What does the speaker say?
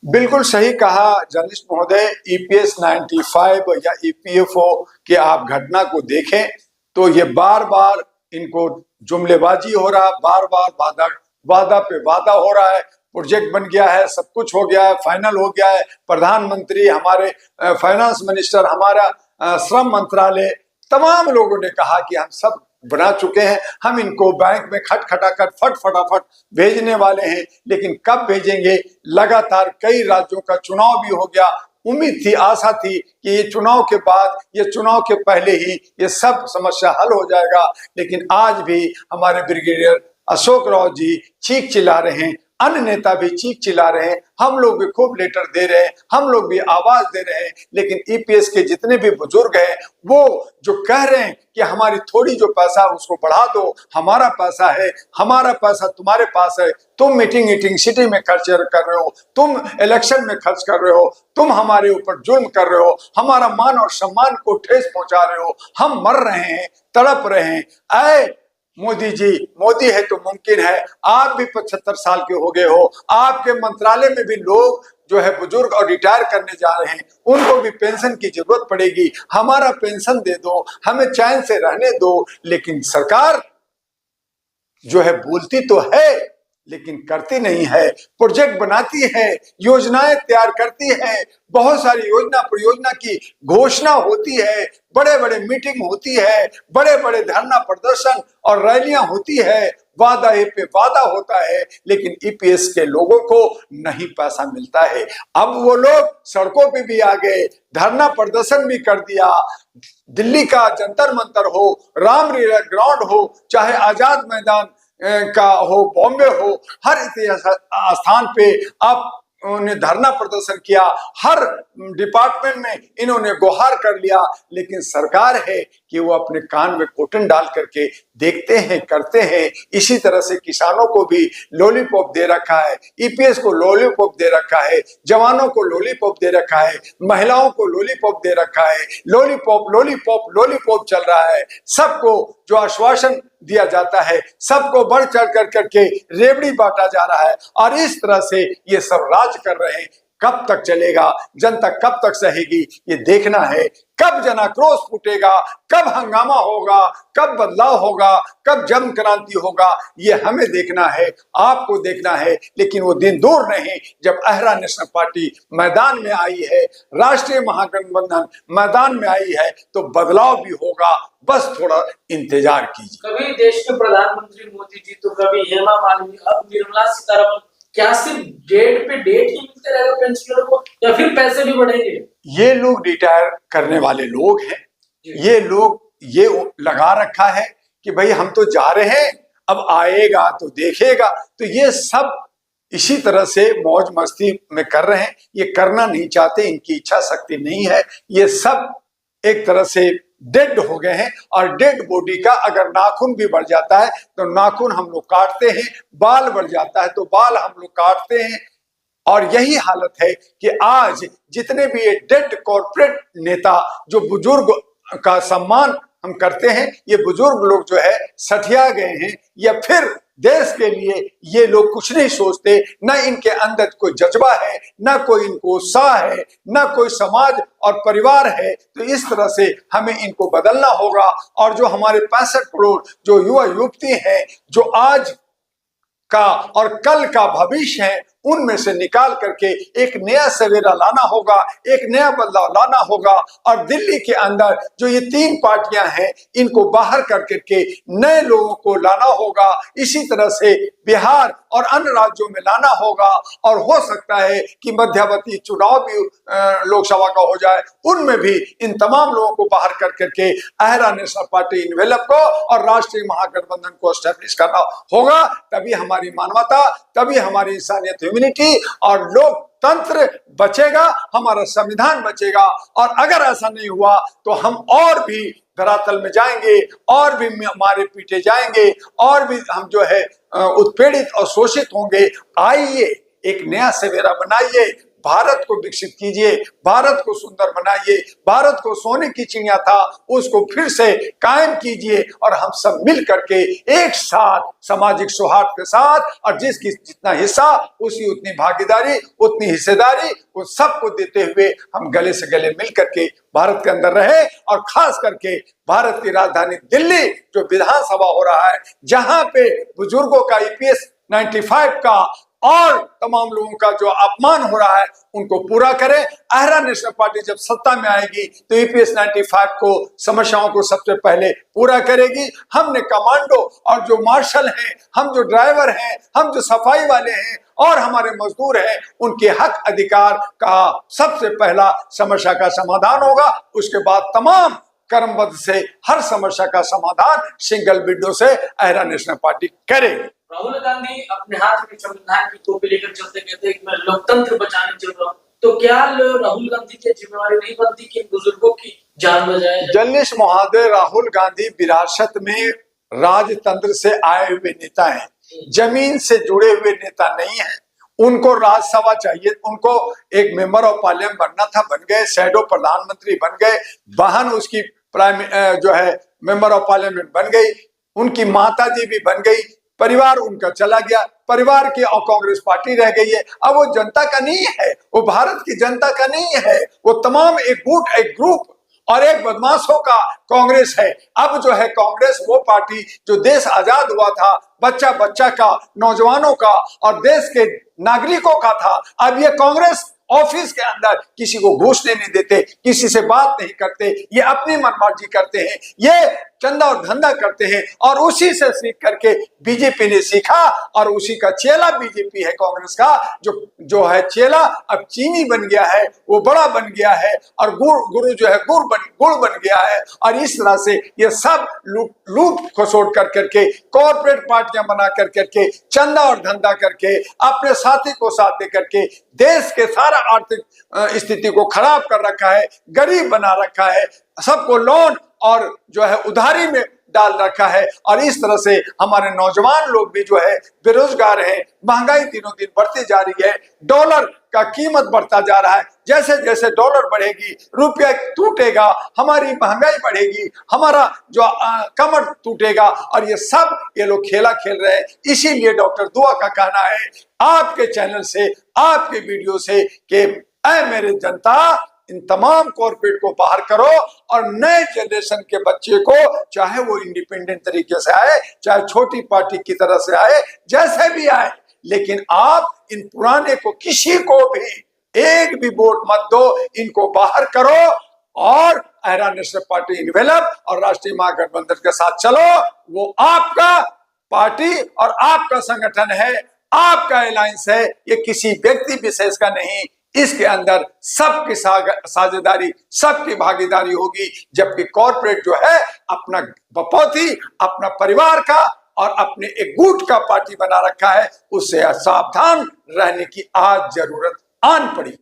बिल्कुल सही कहा जर्नलिस्ट महोदय। ईपीएस 95 या ईपीएफओ के आप घटना को देखें तो ये बार बार इनको जुमलेबाजी हो रहा, बार बार वादा पे वादा हो रहा है। प्रोजेक्ट बन गया है, सब कुछ हो गया है, फाइनल हो गया है। प्रधानमंत्री, हमारे फाइनेंस मिनिस्टर, हमारा श्रम मंत्रालय, तमाम लोगों ने कहा कि हम सब बना चुके हैं, हम इनको बैंक में खटखटाकर फटाफट भेजने वाले हैं। लेकिन कब भेजेंगे? लगातार कई राज्यों का चुनाव भी हो गया। उम्मीद थी, आशा थी कि ये चुनाव के बाद, ये चुनाव के पहले ही ये सब समस्या हल हो जाएगा। लेकिन आज भी हमारे ब्रिगेडियर अशोक राव जी चीख चिल्ला रहे हैं, अन्य नेता भी चीख चिल्ला रहे हैं, हम लोग भी खूब लेटर दे रहे हैं, हम लोग भी आवाज दे रहे हैं। लेकिन ईपीएस के जितने भी बुजुर्ग हैं वो जो कह रहे हैं कि हमारी थोड़ी जो पैसा है उसको बढ़ा दो, हमारा पैसा है, हमारा पैसा तुम्हारे पास है, तुम मीटिंग सिटी में खर्च कर रहे हो, तुम इलेक्शन में खर्च कर रहे हो, तुम हमारे ऊपर जुल्म कर रहे हो, हमारा मान और सम्मान को ठेस पहुंचा रहे हो, हम मर रहे हैं, तड़प रहे हैं। ऐ मोदी जी, मोदी है तो मुमकिन है, आप भी 75 साल के हो गए हो, आपके मंत्रालय में भी लोग जो है बुजुर्ग और रिटायर करने जा रहे हैं, उनको भी पेंशन की जरूरत पड़ेगी, हमारा पेंशन दे दो, हमें चैन से रहने दो। लेकिन सरकार जो है बोलती तो है लेकिन करती नहीं है। प्रोजेक्ट बनाती है, योजनाएं तैयार करती है, बहुत सारी योजना परियोजना की घोषणा होती है, बड़े बड़े मीटिंग होती है, बड़े बड़े धरना प्रदर्शन और रैलियां होती है, वादा पे वादा होता है, लेकिन ईपीएस के लोगों को नहीं पैसा मिलता है। अब वो लोग सड़कों पे भी आ गए, धरना प्रदर्शन भी कर दिया। दिल्ली का जंतर मंतर हो, रामलीला ग्राउंड हो, चाहे आजाद मैदान का हो, बॉम्बे हो, हर स्थान पे आप उन्होंने धरना प्रदर्शन किया, हर डिपार्टमेंट में इन्होंने गुहार कर लिया। लेकिन सरकार है कि वो अपने कान में कॉटन डाल करके देखते हैं, करते हैं। इसी तरह से किसानों को भी लॉलीपॉप दे रखा है, ईपीएस को लॉलीपॉप दे रखा है, जवानों को लॉलीपॉप दे रखा है, महिलाओं को लॉलीपॉप दे रखा है। लॉलीपॉप लॉलीपॉप लॉलीपॉप चल रहा है। सबको जो आश्वासन दिया जाता है, सबको बढ़ चढ़ कर करके रेवड़ी बांटा जा रहा है, और इस तरह से ये सब राज कर रहे हैं। कब तक चलेगा? जनता कब तक सहेगी? ये देखना है। कब जन आक्रोश फूटेगा, कब हंगामा होगा, कब बदलाव होगा, कब जन क्रांति होगा, ये हमें देखना है, आपको देखना है। लेकिन वो दिन दूर नहीं जब अहरा नेशनल पार्टी मैदान में आई है, राष्ट्रीय महागठबंधन मैदान में आई है, तो बदलाव भी होगा। बस थोड़ा इंतजार कीजिए। कभी देश के प्रधानमंत्री मोदी जी तो कभी हेमा मालिनी, अब निर्मला सीतारमण, क्या सिर्फ डेट पे डेट ही मिलते रहेगा पेंशनर को या फिर पैसे भी बढ़ेंगे? ये लोग रिटायर करने वाले लोग हैं, ये लोग ये लगा रखा है कि भाई हम तो जा रहे हैं, अब आएगा तो देखेगा। तो ये सब इसी तरह से मौज मस्ती में कर रहे हैं, ये करना नहीं चाहते, इनकी इच्छा शक्ति नहीं है। ये सब एक तरह से डेड हो गए हैं, और डेड बॉडी का अगर नाखून भी बढ़ जाता है तो नाखून हम लोग काटते हैं, बाल बढ़ जाता है तो बाल हम लोग काटते हैं। और यही हालत है कि आज जितने भी ये डेड कॉर्पोरेट नेता जो बुजुर्ग का सम्मान हम करते हैं, ये बुजुर्ग लोग जो है सठिया गए हैं, या फिर देश के लिए ये लोग कुछ नहीं सोचते, न इनके अंदर कोई जज्बा है, न कोई इनको उत्साह है, न कोई समाज और परिवार है। तो इस तरह से हमें इनको बदलना होगा। और जो हमारे 65 करोड़ जो युवा युवती हैं, जो आज का और कल का भविष्य है, उनमें से निकाल करके एक नया सवेरा लाना होगा, एक नया बदलाव लाना होगा। और दिल्ली के अंदर जो ये 3 पार्टियां हैं, इनको बाहर कर करके नए लोगों को लाना होगा। इसी तरह से बिहार और अन्य राज्यों में लाना होगा। और हो सकता है कि मध्यावधि चुनाव भी लोकसभा का हो जाए, उनमें भी इन तमाम लोगों को बाहर कर करके अहरा नेशनल पार्टी इन्वेलप को और राष्ट्रीय महागठबंधन को एस्टेब्लिश करना होगा। तभी हमारी मानवता, तभी हमारी इंसानियत, ह्यूमैनिटी और लोकतंत्र बचेगा, हमारा संविधान बचेगा। और अगर ऐसा नहीं हुआ तो हम और भी धरातल में जाएंगे, और भी मारे पीटे जाएंगे, और भी हम जो है उत्पीड़ित और शोषित होंगे। आइए एक नया सवेरा बनाइए, भारत को विकसित कीजिए, भारत को सुंदर बनाइए, भारत को सोने की चिड़िया था उसको फिर से कायम कीजिए और हम सब मिल करके एक साथ सामाजिक सौहार्द के साथ और जिसकी जितना हिस्सा उसी उतनी भागीदारी उतनी हिस्सेदारी उस सबको देते हुए हम गले से गले मिल करके भारत के अंदर रहे। और खास करके भारत की राजधानी दिल्ली जो विधानसभा हो रहा है, जहां पे बुजुर्गों का ईपीएस 95 का और तमाम लोगों का जो अपमान हो रहा है उनको पूरा करें। आहरा नेशनल पार्टी जब सत्ता में आएगी तो ईपीएस 95 को समस्याओं को सबसे पहले पूरा करेगी। हमने कमांडो और जो मार्शल हैं, हम जो ड्राइवर हैं, हम जो सफाई वाले हैं और हमारे मजदूर हैं, उनके हक अधिकार का सबसे पहला समस्या का समाधान होगा। उसके बाद तमाम कर्मबद्ध से हर समस्या का समाधान सिंगल विंडो से आहरा नेशनल पार्टी करेगी। राहुल गांधी अपने हाथ में संविधान की कॉपी लेकर चलते कहते हैं कि मैं लोकतंत्र बचाने चल रहा हूं, तो क्या राहुल गांधी की जिम्मेवारी नहीं बनती कि बुजुर्गों की जान बचाए? जर्नलिस्ट महोदय, राहुल गांधी विरासत में राजतंत्र से आए हुए नेता हैं, जमीन से जुड़े हुए नेता नहीं है। उनको राज्यसभा चाहिए, उनको एक मेंबर ऑफ पार्लियामेंट बनना था, बन गए, शैडो प्रधानमंत्री बन गए, बहन उसकी प्राइम जो है मेंबर ऑफ पार्लियामेंट बन गई, उनकी माता जी भी बन गई, परिवार उनका चला गया, परिवार की और कांग्रेस पार्टी रह गई है। अब वो जनता का नहीं है, वो भारत की जनता का नहीं है, वो तमाम एक गुट, एक ग्रुप और एक बदमाशों का कांग्रेस है। अब जो है कांग्रेस वो पार्टी जो देश आजाद हुआ था, बच्चा बच्चा का, नौजवानों का और देश के नागरिकों का था, अब ये कांग्रेस ऑफिस के अंदर किसी को घुसने नहीं देते, किसी से बात नहीं करते, ये अपनी मनमर्जी करते हैं, ये चंदा और धंधा करते हैं और उसी से सीख करके बीजेपी ने सीखा और उसी का चेला बीजेपी है। कांग्रेस का जो है चेला अब चीनी बन गया है, वो बड़ा बन गया है और गुरु जो है गुड़ बन गया है। और इस तरह से ये सब लूट खसोट कर करके कॉर्पोरेट पार्टियां बना कर करके चंदा और धंधा करके अपने साथी को साथ दे करके देश के सारा आर्थिक स्थिति को खराब कर रखा है, गरीब बना रखा है, सबको लोन और जो है उधारी में डाल रखा है। और इस तरह से हमारे नौजवान लोग भी जो है बेरोजगार हैं, महंगाई दिनों दिन बढ़ती जा रही है, डॉलर का कीमत बढ़ता जा रहा है, जैसे जैसे डॉलर बढ़ेगी रुपया टूटेगा, हमारी महंगाई बढ़ेगी, हमारा जो कमर टूटेगा और ये सब ये लोग खेला खेल रहे हैं। इसीलिए डॉक्टर दुआ का कहना है आपके चैनल से, आपके वीडियो से कि ऐ मेरे जनता, इन तमाम कॉर्पोरेट को बाहर करो और नए जनरेशन के बच्चे को, चाहे वो इंडिपेंडेंट तरीके से आए, चाहे छोटी पार्टी की तरह से आए, जैसे भी आए, लेकिन आप इन पुराने को किसी को भी एक भी वोट मत दो, इनको बाहर करो और आहरा नेशनल पार्टी इन्वेलप और राष्ट्रीय महागठबंधन के साथ चलो। वो आपका पार्टी और आपका संगठन है, आपका अलायंस है, ये किसी व्यक्ति विशेष का नहीं। इसके अंदर सबकी साझेदारी, सबकी भागीदारी होगी, जबकि कॉर्पोरेट जो है अपना बपौती, अपना परिवार का और अपने एक गुट का पार्टी बना रखा है, उससे सावधान रहने की आज जरूरत आन पड़ी है।